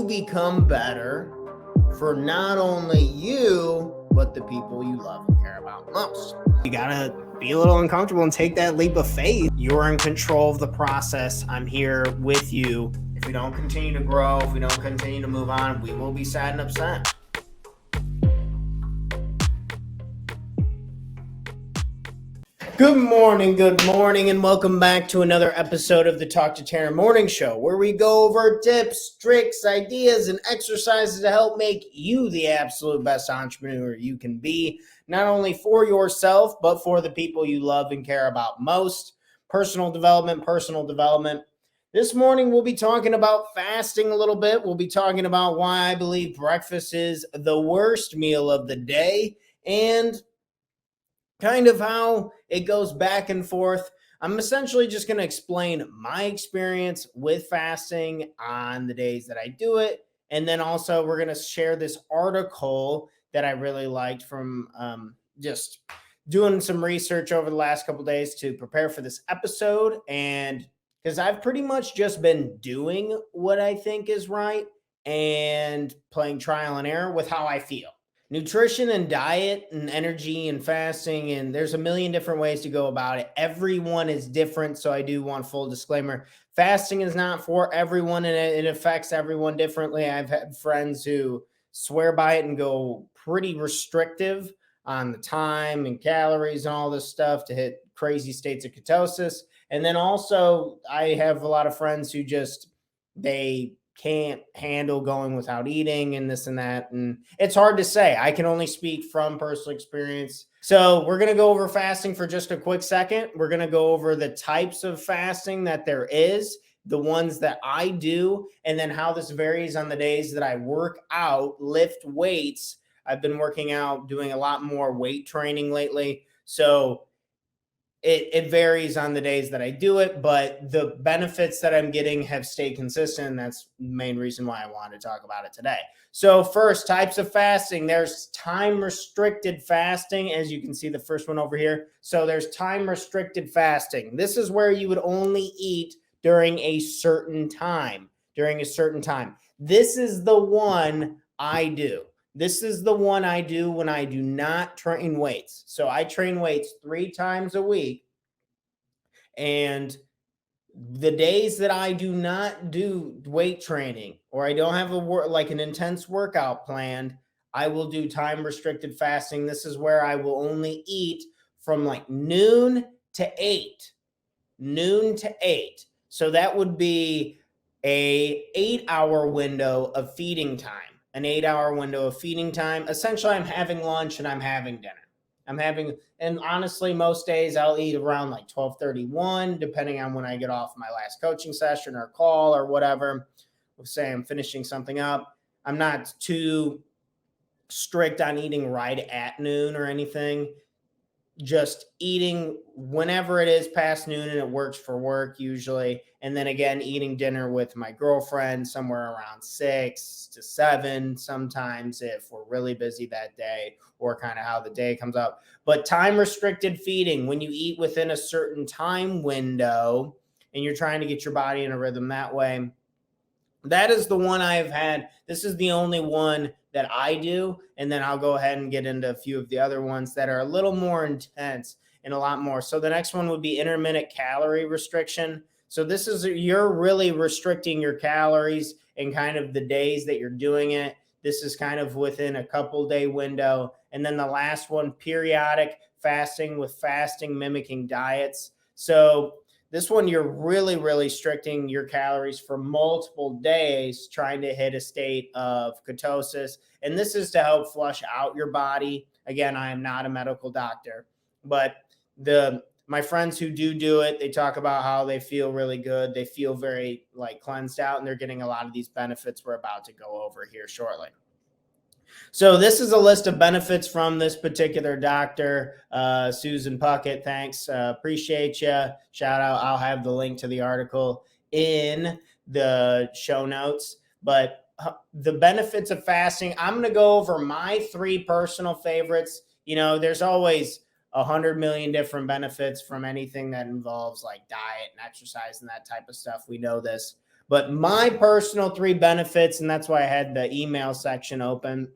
you become better for not only you, but the people you love and care about most. You gotta be a little uncomfortable and take that leap of faith. You're in control of the process. I'm here with you. If we don't continue to grow, if we don't continue to move on, we will be sad and upset. Good morning, and welcome back to another episode of the Talk to Tanner Morning Show, where we go over tips, tricks, ideas, and exercises to help make you the absolute best entrepreneur you can be, not only for yourself, but for the people you love and care about most. Personal development. This morning, we'll be talking about fasting a little bit. We'll be talking about why I believe breakfast is the worst meal of the day, and kind of how it goes back and forth. I'm essentially just going to explain my experience with fasting on the days that I do it. And then also we're going to share this article that I really liked from just doing some research over the last couple of days to prepare for this episode. And because I've pretty much just been doing what I think is right and playing trial and error with how I feel. Nutrition and diet and energy and fasting, and there's a million different ways to go about it. Everyone is different, so I do want full disclaimer. Fasting is not for everyone, and it affects everyone differently. I've had friends who swear by it and go pretty restrictive on the time and calories and all this stuff to hit crazy states of ketosis. And then also I have a lot of friends who they can't handle going without eating and this and that. And it's hard to say. I can only speak from personal experience. So we're going to go over fasting for just a quick second. We're going to go over the types of fasting that there is, the ones that I do, and then how this varies on the days that I work out, lift weights. I've been working out, doing a lot more weight training lately. So it varies on the days that I do it, but the benefits that I'm getting have stayed consistent. And that's the main reason why I wanted to talk about it today. So first, types of fasting. There's time-restricted fasting, as you can see the first one over here. So there's time-restricted fasting. This is where you would only eat during a certain time, This is the one I do. This is the one I do when I do not train weights. So I train weights 3 times a week. And the days that I do not do weight training or I don't have an intense workout planned, I will do time restricted fasting. This is where I will only eat from like noon to 8. So that would be a 8-hour window of feeding time. Essentially, I'm having lunch and I'm having dinner. And honestly, most days I'll eat around like 12:31, depending on when I get off my last coaching session or call or whatever. We'll say I'm finishing something up. I'm not too strict on eating right at noon or anything. Just eating whenever it is past noon and it works for work usually. And then again, eating dinner with my girlfriend somewhere around 6 to 7 sometimes if we're really busy that day or kind of how the day comes up. But time restricted feeding, when you eat within a certain time window and you're trying to get your body in a rhythm that way, that is the one I've had. This is the only one that I do. And then I'll go ahead and get into a few of the other ones that are a little more intense and a lot more. So the next one would be intermittent calorie restriction. So this is, you're really restricting your calories and kind of the days that you're doing it. This is kind of within a couple day window. And then the last one, periodic fasting with fasting mimicking diets. So this one, you're really, really restricting your calories for multiple days, trying to hit a state of ketosis. And this is to help flush out your body. Again, I am not a medical doctor, but my friends who do it, they talk about how they feel really good. They feel very cleansed out, and they're getting a lot of these benefits we're about to go over here shortly. So this is a list of benefits from this particular doctor, Susan Puckett. Thanks. Appreciate you. Shout out. I'll have the link to the article in the show notes. But the benefits of fasting, I'm going to go over my 3 personal favorites. There's always 100 million different benefits from anything that involves like diet and exercise and that type of stuff. We know this. But my personal 3 benefits, and that's why I had the email section open,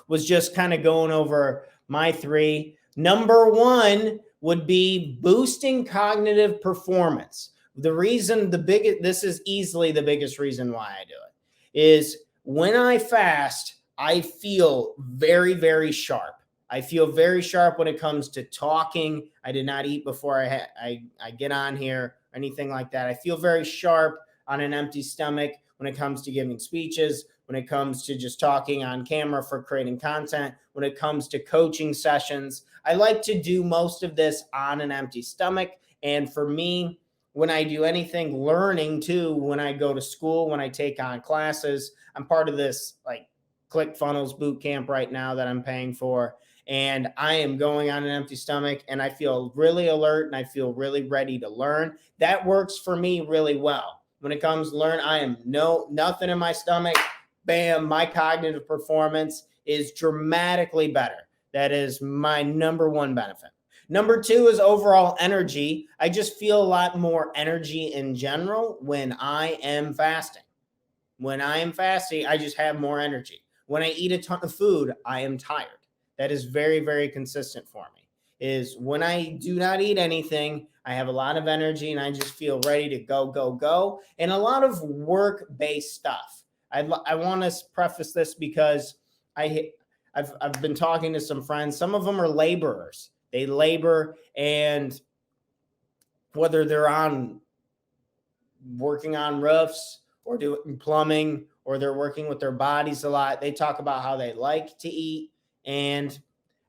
was just kind of going over my 3. Number 1 would be boosting cognitive performance. The reason this is easily the biggest reason why I do it is when I fast, I feel very, very sharp. I feel very sharp when it comes to talking. I did not eat before I get on here, or anything like that. I feel very sharp on an empty stomach when it comes to giving speeches, when it comes to just talking on camera for creating content, when it comes to coaching sessions. I like to do most of this on an empty stomach. And for me, when I do anything learning too, when I go to school, when I take on classes, I'm part of this like ClickFunnels boot camp right now that I'm paying for. And I am going on an empty stomach and I feel really alert and I feel really ready to learn. That works for me really well. When it comes to learn, I am nothing in my stomach. Bam, my cognitive performance is dramatically better. That is my number 1 benefit. Number 2 is overall energy. I just feel a lot more energy in general when I am fasting. When I am fasting, I just have more energy. When I eat a ton of food, I am tired. That is very, very consistent for me. Is when I do not eat anything, I have a lot of energy and I just feel ready to go, go, go. And a lot of work-based stuff. I want to preface this because I've been talking to some friends. Some of them are laborers. They labor, and whether they're working on roofs or doing plumbing or they're working with their bodies a lot, they talk about how they like to eat. And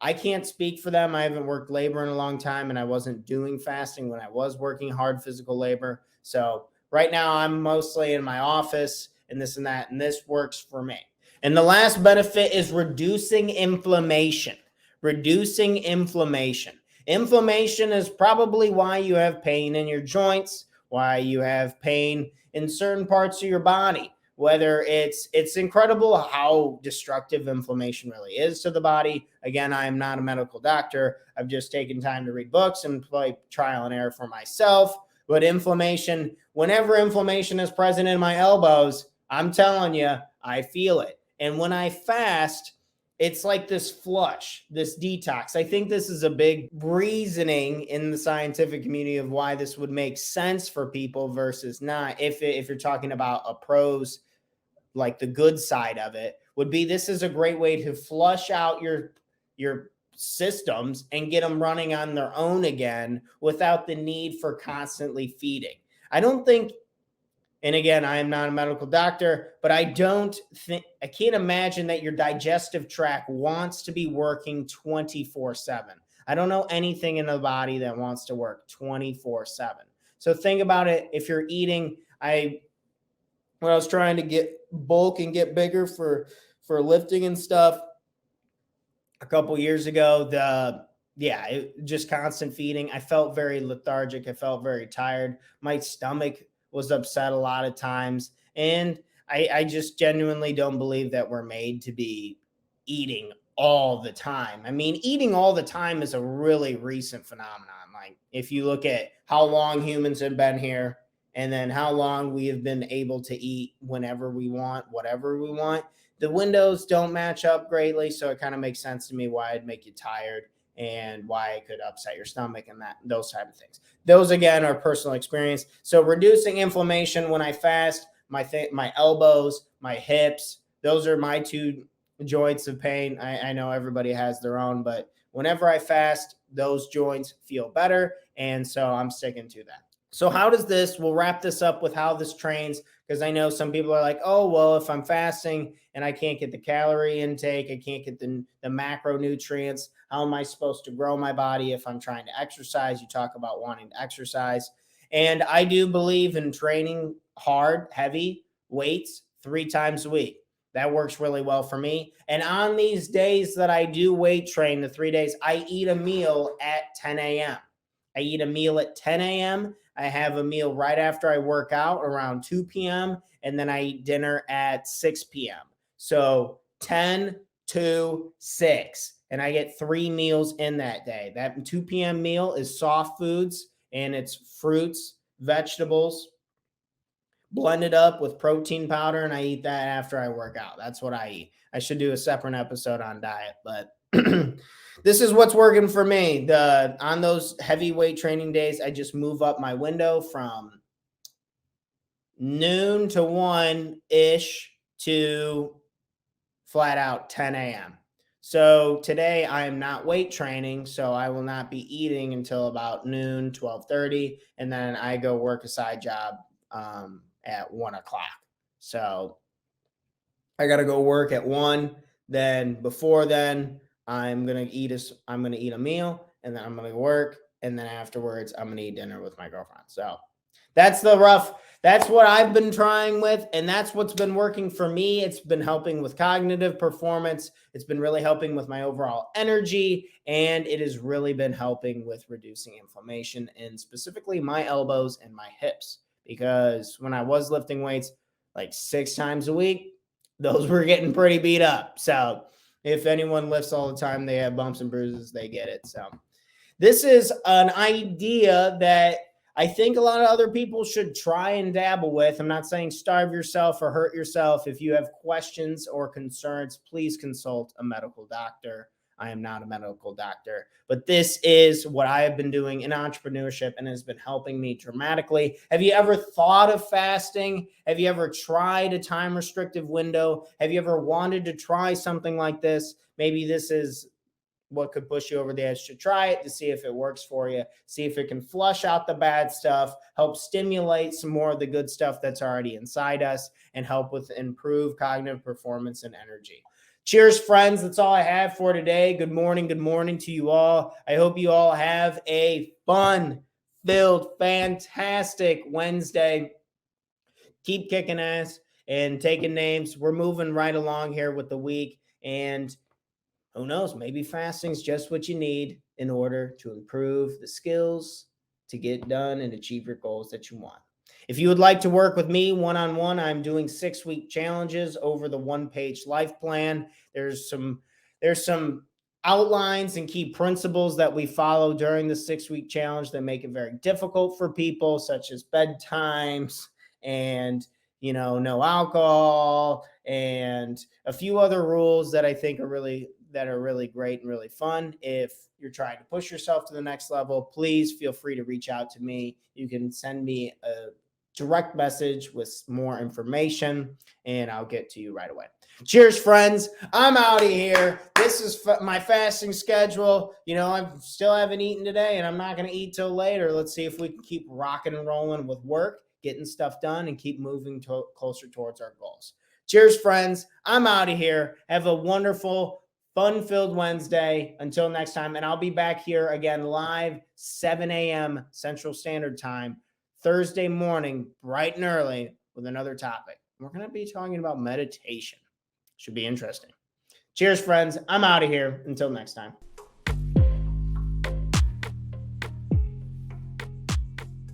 I can't speak for them. I haven't worked labor in a long time, and I wasn't doing fasting when I was working hard physical labor. So right now I'm mostly in my office and this and that, and this works for me. And the last benefit is reducing inflammation. Reducing inflammation. Inflammation is probably why you have pain in your joints, why you have pain in certain parts of your body. Whether it's incredible how destructive inflammation really is to the body. Again, I am not a medical doctor. I've just taken time to read books and play trial and error for myself. But inflammation, whenever inflammation is present in my elbows, I'm telling you, I feel it. And when I fast, it's like this flush, this detox. I think this is a big reasoning in the scientific community of why this would make sense for people versus not. If you're talking about a pros, like the good side of it, would be this is a great way to flush out your systems and get them running on their own again without the need for constantly feeding. I don't think, and again, I am not a medical doctor, but I can't imagine that your digestive tract wants to be working 24/7. I don't know anything in the body that wants to work 24/7. So think about it. If you're eating, when I was trying to get bulk and get bigger for lifting and stuff a couple years ago, just constant feeding. I felt very lethargic. I felt very tired. My stomach was upset a lot of times. And I just genuinely don't believe that we're made to be eating all the time. I mean, eating all the time is a really recent phenomenon. Like if you look at how long humans have been here and then how long we have been able to eat whenever we want, whatever we want, the windows don't match up greatly. So it kind of makes sense to me why it'd make you tired and why it could upset your stomach and those type of things. Those again are personal experience. So reducing inflammation when I fast, my elbows, my hips, those are my 2 joints of pain. I know everybody has their own, but whenever I fast, those joints feel better. And so I'm sticking to that. So we'll wrap this up with how this trains, because I know some people are like, oh, well, if I'm fasting and I can't get the calorie intake, I can't get the macronutrients, how am I supposed to grow my body if I'm trying to exercise? You talk about wanting to exercise. And I do believe in training hard, heavy weights 3 times a week. That works really well for me. And on these days that I do weight train, the 3 days, I eat a meal at 10 a.m. I eat a meal at 10 a.m. I have a meal right after I work out around 2 p.m. And then I eat dinner at 6 p.m. So 10 to 6. And I get 3 meals in that day. That 2 p.m. meal is soft foods and it's fruits, vegetables, blend it up with protein powder, and I eat that after I work out. That's what I eat. I should do a separate episode on diet, but this is what's working for me. On those heavyweight training days, I just move up my window from noon to 1-ish to flat out 10 a.m. So today I am not weight training, so I will not be eating until about noon, 12:30, and then I go work a side job at 1 o'clock. So I got to go work at 1. Then before then, I'm gonna eat a meal, and then I'm gonna work, and then afterwards I'm gonna eat dinner with my girlfriend. So that's what I've been trying with, and that's what's been working for me. It's been helping with cognitive performance. It's been really helping with my overall energy, and it has really been helping with reducing inflammation in specifically my elbows and my hips. Because when I was lifting weights like 6 times a week, those were getting pretty beat up. So if anyone lifts all the time, they have bumps and bruises, they get it. So this is an idea that I think a lot of other people should try and dabble with. I'm not saying starve yourself or hurt yourself. If you have questions or concerns, please consult a medical doctor. I am not a medical doctor, but this is what I have been doing in entrepreneurship and has been helping me dramatically. Have you ever thought of fasting? Have you ever tried a time restrictive window? Have you ever wanted to try something like this? Maybe this is what could push you over the edge to try it, to see if it works for you, see if it can flush out the bad stuff, help stimulate some more of the good stuff that's already inside us, and help with improved cognitive performance and energy. Cheers, friends. That's all I have for today. Good morning to you all. I hope you all have a fun-filled, fantastic Wednesday. Keep kicking ass and taking names. We're moving right along here with the week, and who knows, maybe fasting is just what you need in order to improve the skills to get done and achieve your goals that you want. If you would like to work with me one-on-one, I'm doing 6-week challenges over the 1-page life plan. There's some outlines and key principles that we follow during the 6-week challenge that make it very difficult for people, such as bedtimes and no alcohol and a few other rules that I think are really great and really fun. If you're trying to push yourself to the next level, please feel free to reach out to me. You can send me a direct message with more information and I'll get to you right away. Cheers, friends. I'm out of here. This is my fasting schedule. I still haven't eaten today and I'm not going to eat till later. Let's see if we can keep rocking and rolling with work, getting stuff done, and keep moving closer towards our goals. Cheers, friends. I'm out of here. Have a wonderful, fun-filled Wednesday. Until next time, and I'll be back here again live 7 a.m. Central Standard Time, Thursday morning, bright and early, with another topic. We're going to be talking about meditation. Should be interesting. Cheers, friends. I'm out of here. Until next time.